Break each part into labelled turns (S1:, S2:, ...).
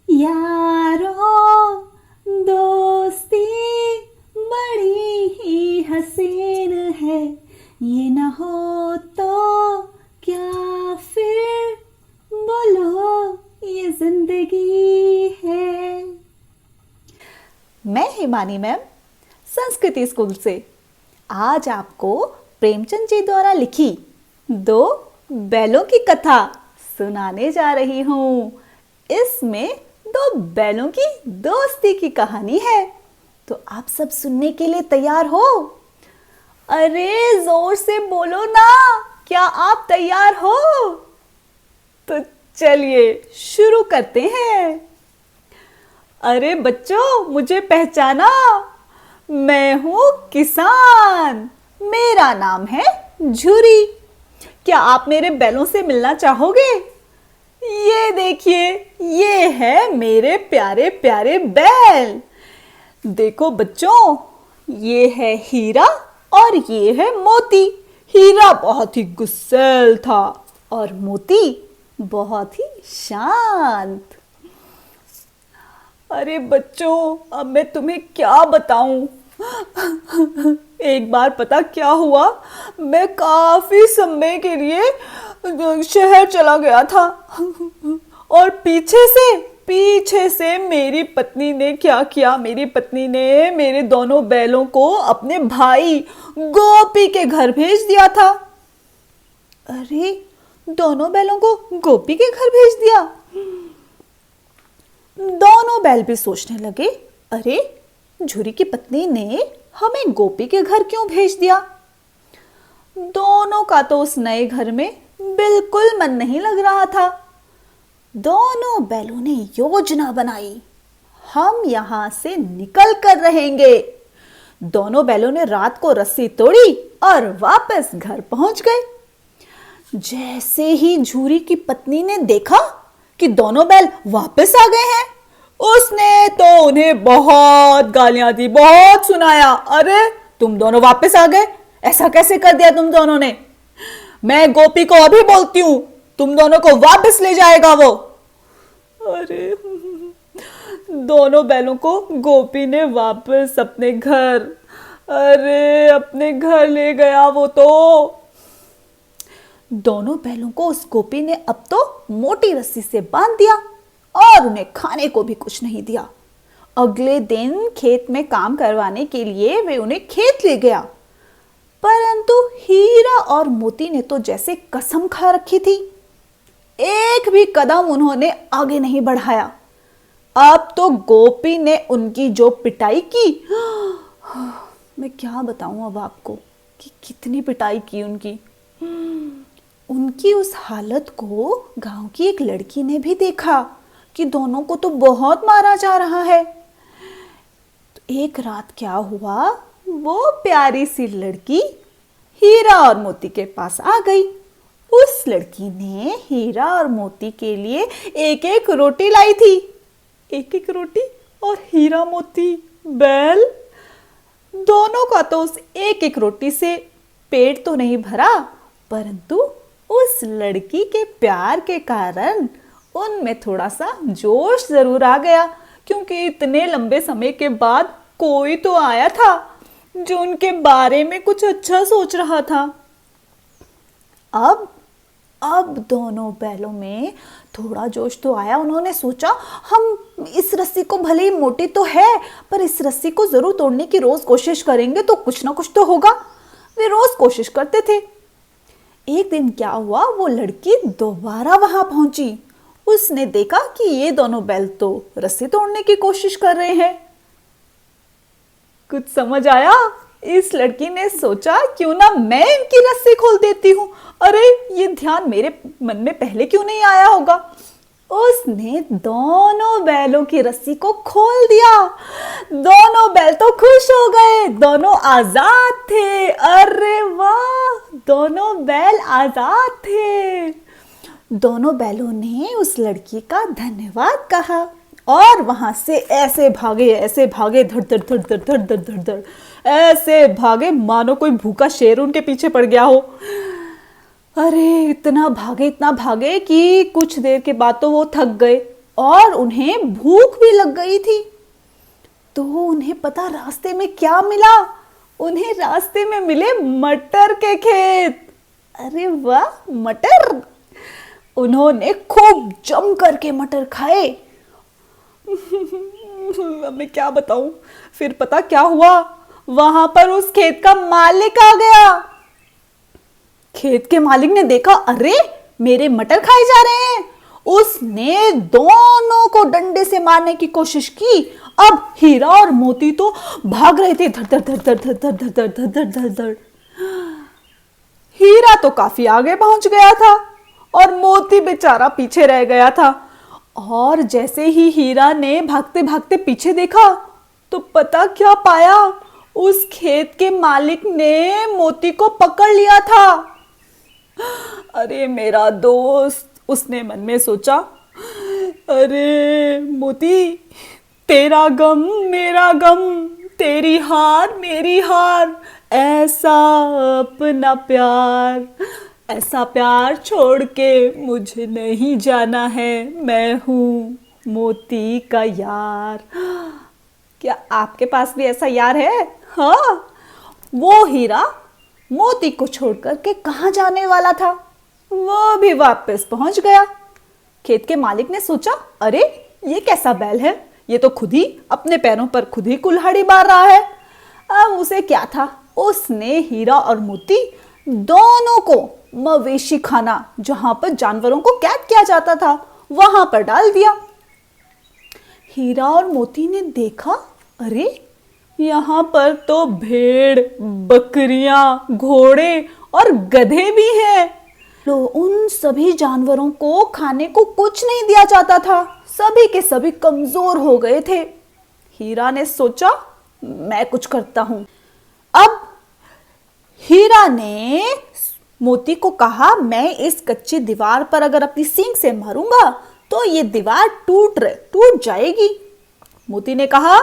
S1: यारों दोस्ती बड़ी ही हसीन है, ये न हो तो क्या फिर बोलो ये जिंदगी है। मैं हिमानी मैम संस्कृति स्कूल से आज आपको प्रेमचंद जी द्वारा लिखी दो बैलों की कथा सुनाने जा रही हूँ। इसमें दो बैलों की दोस्ती की कहानी है, तो आप सब सुनने के लिए तैयार हो? अरे जोर से बोलो ना, क्या आप तैयार हो? तो चलिए शुरू करते हैं। अरे बच्चों, मुझे पहचाना? मैं हूँ किसान, मेरा नाम है झुरी। क्या आप मेरे बैलों से मिलना चाहोगे? ये देखिए, ये है मेरे प्यारे प्यारे बैल। देखो बच्चों, ये है हीरा और ये है मोती। हीरा बहुत ही गुस्सैल था और मोती बहुत ही शांत। अरे बच्चों, अब मैं तुम्हें क्या बताऊं। एक बार पता क्या हुआ, मैं काफी समय के लिए शहर चला गया था और पीछे से मेरी पत्नी ने क्या किया, मेरी पत्नी ने मेरे दोनों बैलों को अपने भाई गोपी के घर भेज दिया था। अरे, दोनों बैलों को गोपी के घर भेज दिया? दोनों बैल भी सोचने लगे, अरे झुरी की पत्नी ने हमें गोपी के घर क्यों भेज दिया? दोनों का तो उस नए घर में बिल्कुल मन नहीं लग रहा था। दोनों बैलों ने योजना बनाई, हम यहां से निकल कर रहेंगे। दोनों बैलों ने रात को रस्सी तोड़ी और वापस घर पहुंच गए। जैसे ही झुरी की पत्नी ने देखा कि दोनों बैल वापस आ गए हैं, उसने तो उन्हें बहुत गालियां दी, बहुत सुनाया। अरे तुम दोनों वापस आ गए, ऐसा कैसे कर दिया तुम दोनों ने? मैं गोपी को अभी बोलती हूँ, तुम दोनों को वापस ले जाएगा वो। अरे दोनों बैलों को गोपी ने वापस अपने घर ले गया वो तो। दोनों बैलों को उस गोपी ने अब तो मोटी रस्सी से बांध दिया और उन्हें खाने को भी कुछ नहीं दिया। अगले दिन खेत में काम करवाने के लिए वे उन्हें खेत ले गया, परंतु हीरा और मोती ने तो जैसे कसम खा रखी थी, एक भी कदम उन्होंने आगे नहीं बढ़ाया। अब तो गोपी ने उनकी जो पिटाई की, मैं क्या बताऊं अब आपको कि कितनी पिटाई की उनकी। उनकी उस हालत को गांव की एक लड़की ने भी देखा कि दोनों को तो बहुत मारा जा रहा है। तो एक रात क्या हुआ, वो प्यारी सी लड़की हीरा और मोती के पास आ गई। उस लड़की ने हीरा और मोती के लिए एक एक रोटी लाई थी। एक एक रोटी और हीरा मोती बैल, दोनों का तो उस एक एक रोटी से पेट तो नहीं भरा, परंतु उस लड़की के प्यार के कारण उनमें थोड़ा सा जोश जरूर आ गया, क्योंकि इतने लंबे समय के बाद कोई तो आया था जो उनके बारे में कुछ अच्छा सोच रहा था। अब दोनों बैलों में थोड़ा जोश तो आया। उन्होंने सोचा, हम इस रस्सी को भले ही मोटी तो है, पर इस रस्सी को जरूर तोड़ने की रोज कोशिश करेंगे तो कुछ ना कुछ तो होगा। वे रोज कोशिश करते थे। एक दिन क्या हुआ, वो लड़की दोबारा वहां पहुंची। उसने देखा कि ये दोनों बैल तो रस्सी तोड़ने की कोशिश कर रहे हैं। कुछ समझ आया? इस लड़की ने सोचा, क्यों ना मैं इनकी रस्सी खोल देती हूँ। अरे ये ध्यान मेरे मन में पहले क्यों नहीं आया होगा। उसने दोनों बैलों की रस्सी को खोल दिया। दोनों बैल तो खुश हो गए, दोनों आजाद थे। अरे वाह, दोनों बैल आजाद थे। दोनों बैलों ने उस लड़की का धन्यवाद कहा और वहां से ऐसे भागे धड़ धड़ धड़ धड़ धड़ धड़ धड़ धड़, ऐसे भागे मानो कोई भूखा शेर उनके पीछे पड़ गया हो। अरे इतना भागे कि कुछ देर के बाद तो वो थक गए। और उन्हें भूख भी लग गई थी। तो उन्हें पता रास्ते में क्या मिला? उन्हें रास्ते में मिले मटर के खेत। अरे वाह, मटर! उन्होंने खूब जम करके मटर खाए। मैं क्या बताऊं, फिर पता क्या हुआ? वहां पर उस खेत का मालिक आ गया। खेत के मालिक ने देखा, अरे मेरे मटर खाए जा रहे हैं। उसने दोनों को डंडे से मारने की कोशिश की। अब हीरा और मोती तो भाग रहे थे, धड़ धड़ धड़ धड़ धड़ धड़ धड़ धड़ धड़ धड़ धड़। हीरा तो काफी आगे पहुंच गया था और मोती बेचारा पीछे रह गया था। और जैसे ही हीरा ने भागते भागते पीछे देखा तो पता क्या पाया? उस खेत के मालिक ने मोती को पकड़ लिया था। अरे मेरा दोस्त, उसने मन में सोचा, अरे मोती, तेरा गम मेरा गम, तेरी हार मेरी हार, ऐसा अपना प्यार, ऐसा प्यार छोड़ के मुझे नहीं जाना है, मैं हूँ मोती का यार। क्या आपके पास भी ऐसा यार है? हाँ, वो हीरा मोती को छोड़कर के कहाँ जाने वाला था? वो भी वापस पहुंच गया। खेत के मालिक ने सोचा, अरे ये कैसा बैल है, ये तो खुद ही अपने पैरों पर खुद ही कुल्हाड़ी मार रहा है। अब उसे क्या था, उसने हीरा और मोती दोनों को मवेशी खाना, जहां पर जानवरों को कैद किया जाता था, वहां पर डाल दिया। हीरा और मोती ने देखा, अरे यहाँ पर तो भेड़, बकरियां, घोड़े और गधे भी हैं। तो उन सभी जानवरों को खाने को कुछ नहीं दिया जाता था। सभी के सभी कमजोर हो गए थे। हीरा ने सोचा, मैं कुछ करता हूं। अब हीरा ने मोती को कहा, मैं इस कच्ची दीवार पर अगर अपनी सींग से मारूंगा तो ये दीवार टूट जाएगी। मोती ने कहा,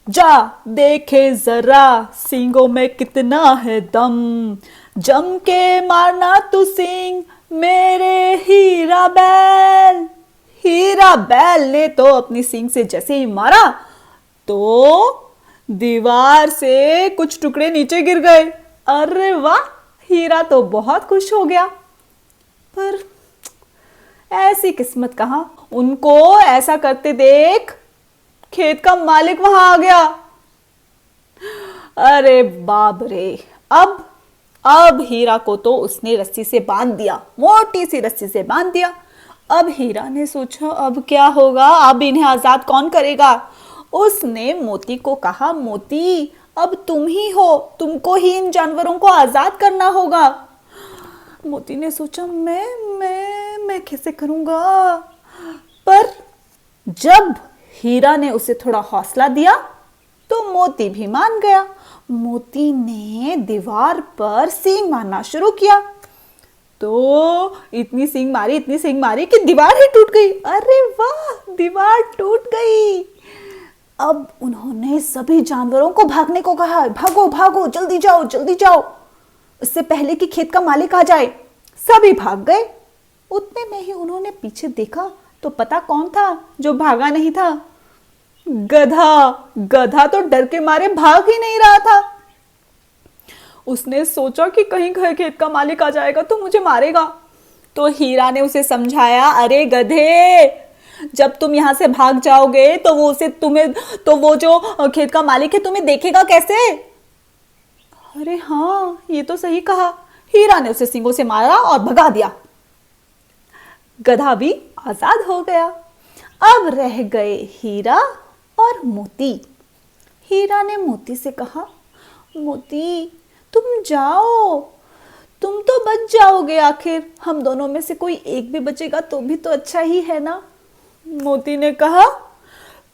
S1: जा देखे जरा सींगों में कितना है दम, जम के मारना तू सींग मेरे हीरा बैल। हीरा बैल ने तो अपनी सींग से जैसे ही मारा तो दीवार से कुछ टुकड़े नीचे गिर गए। अरे वाह, हीरा तो बहुत खुश हो गया। पर ऐसी किस्मत कहां, उनको ऐसा करते देख खेत का मालिक वहां आ गया। अरे बाप रे! अब हीरा को तो उसने रस्सी से बांध दिया, मोटी सी रस्सी से बांध दिया। अब हीरा ने सोचा, अब क्या होगा, अब इन्हें आजाद कौन करेगा? उसने मोती को कहा, मोती अब तुम ही हो, तुमको ही इन जानवरों को आजाद करना होगा। मोती ने सोचा, मैं कैसे करूंगा? पर जब हीरा ने उसे थोड़ा हौसला दिया तो मोती भी मान गया। मोती ने दीवार पर सींग मारना शुरू किया। तो इतनी सींग मारी कि दीवार ही टूट गई। अरे वाह, दीवार टूट गई। अब उन्होंने सभी जानवरों को भागने को कहा, भागो भागो, जल्दी जाओ जल्दी जाओ, इससे पहले कि खेत का मालिक आ जाए। सभी भाग गए। उतने में ही उन्होंने पीछे देखा तो पता कौन था जो भागा नहीं था? गधा तो डर के मारे भाग ही नहीं रहा था। उसने सोचा कि कहीं खेत का मालिक आ जाएगा तो मुझे मारेगा। तो हीरा ने उसे समझाया, अरे गधे, जब तुम यहां से भाग जाओगे तो वो जो खेत का मालिक है तुम्हें देखेगा कैसे? अरे हाँ, ये तो सही कहा। हीरा ने उसे सींगों से मारा और भगा दिया। गधा भी आजाद हो गया। अब रह गए हीरा और मोती। हीरा ने मोती से कहा, मोती तुम जाओ, तुम तो बच जाओगे, आखिर हम दोनों में से कोई एक भी बचेगा तो भी तो अच्छा ही है ना। मोती ने कहा,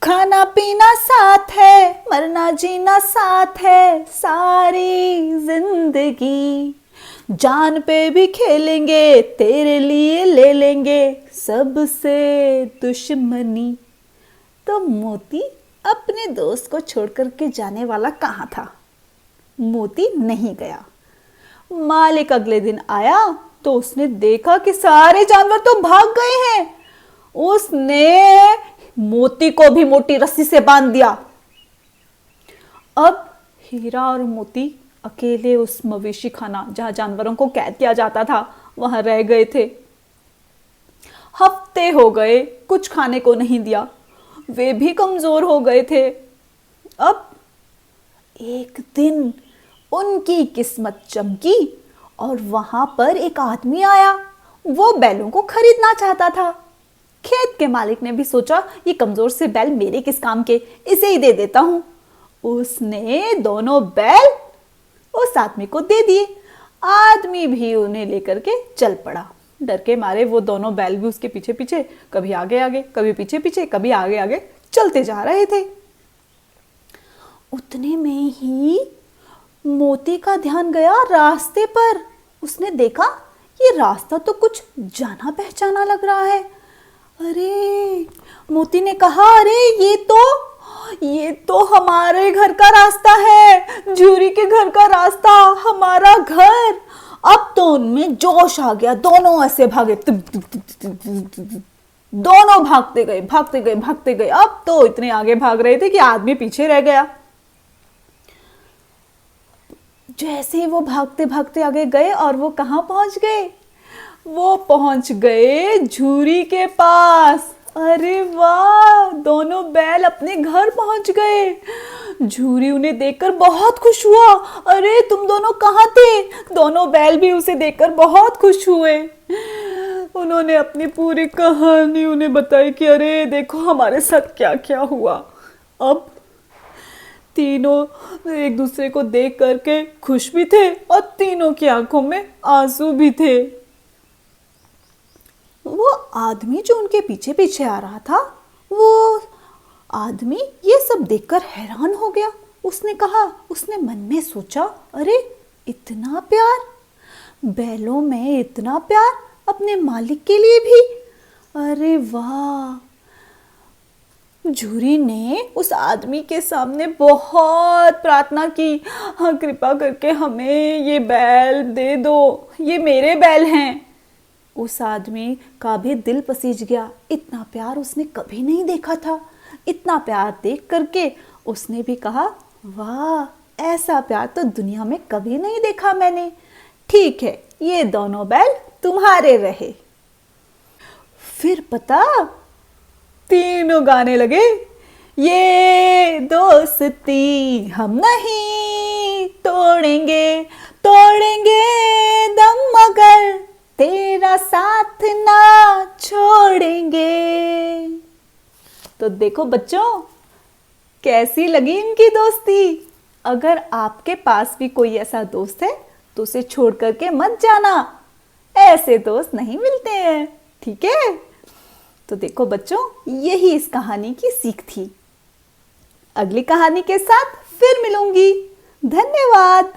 S1: खाना पीना साथ है, मरना जीना साथ है, सारी जिंदगी जान पे भी खेलेंगे, तेरे लिए ले लेंगे सबसे दुश्मनी। तो मोती अपने दोस्त को छोड़ करके जाने वाला कहाँ था? मोती नहीं गया। मालिक अगले दिन आया तो उसने देखा कि सारे जानवर तो भाग गए हैं उसने मोती को भी मोटी रस्सी से बांध दिया। अब हीरा और मोती अकेले उस मवेशी खाना जहां जानवरों को कैद किया जाता था वहां रह गए थे। हफ्ते हो गए, कुछ खाने को नहीं दिया, वे भी कमजोर हो गए थे। अब एक दिन उनकी किस्मत चमकी और वहां पर एक आदमी आया। वो बैलों को खरीदना चाहता था। खेत के मालिक ने भी सोचा, ये कमजोर से बैल मेरे किस काम के, इसे ही दे देता हूं। उसने दोनों बैल उस आदमी को दे दिए। आदमी भी उन्हें लेकर के चल पड़ा। डर के मारे वो दोनों बैल भी उसके पीछे पीछे, कभी आगे आगे, कभी पीछे पीछे, कभी आगे आगे चलते जा रहे थे। उतने में ही मोती का ध्यान गया रास्ते पर। उसने देखा, ये रास्ता तो कुछ जाना पहचाना लग रहा है। अरे, मोती ने कहा, अरे ये तो हमारे घर का रास्ता है, झूरी के घर का रास्ता, हमारा घर। अब तो उनमें जोश आ गया, दोनों ऐसे भागे, दोनों भागते गए भागते गए भागते गए। अब तो इतने आगे भाग रहे थे कि आदमी पीछे रह गया। जैसे ही वो भागते भागते आगे गए और वो कहाँ पहुंच गए? वो पहुंच गए झूरी के पास। अरे वाह, दोनों बैल अपने घर पहुंच गए। झूरी उन्हें देखकर बहुत खुश हुआ। अरे, तुम दोनों कहाँ थे? दोनों बैल भी उसे देखकर बहुत खुश हुए। उन्होंने अपनी पूरी कहानी उन्हें बताई कि अरे देखो हमारे साथ क्या क्या हुआ। अब तीनों एक दूसरे को देख करके खुश भी थे और तीनों की आंखों में आंसू भी थे। वो आदमी जो उनके पीछे पीछे आ रहा था, वो आदमी ये सब देखकर हैरान हो गया। उसने मन में सोचा, अरे इतना प्यार, बैलों में इतना प्यार, अपने मालिक के लिए भी। अरे वाह। झूरी ने उस आदमी के सामने बहुत प्रार्थना की, हाँ कृपा करके हमें ये बैल दे दो, ये मेरे बैल हैं। उस आदमी का भी दिल पसीज गया। इतना प्यार उसने कभी नहीं देखा था। इतना प्यार देख करके उसने भी कहा, वाह, ऐसा प्यार तो दुनिया में कभी नहीं देखा मैंने। ठीक है, ये दोनों बैल तुम्हारे रहे। फिर पता, तीनों गाने लगे, ये दोस्ती हम नहीं तोड़ेंगे, तोड़ेंगे दम मगर तेरा साथ ना छोड़ेंगे। तो देखो बच्चों, कैसी लगी इनकी दोस्ती। अगर आपके पास भी कोई ऐसा दोस्त है तो उसे छोड़ करके मत जाना, ऐसे दोस्त नहीं मिलते हैं, ठीक है। तो देखो बच्चों, यही इस कहानी की सीख थी। अगली कहानी के साथ फिर मिलूंगी। धन्यवाद।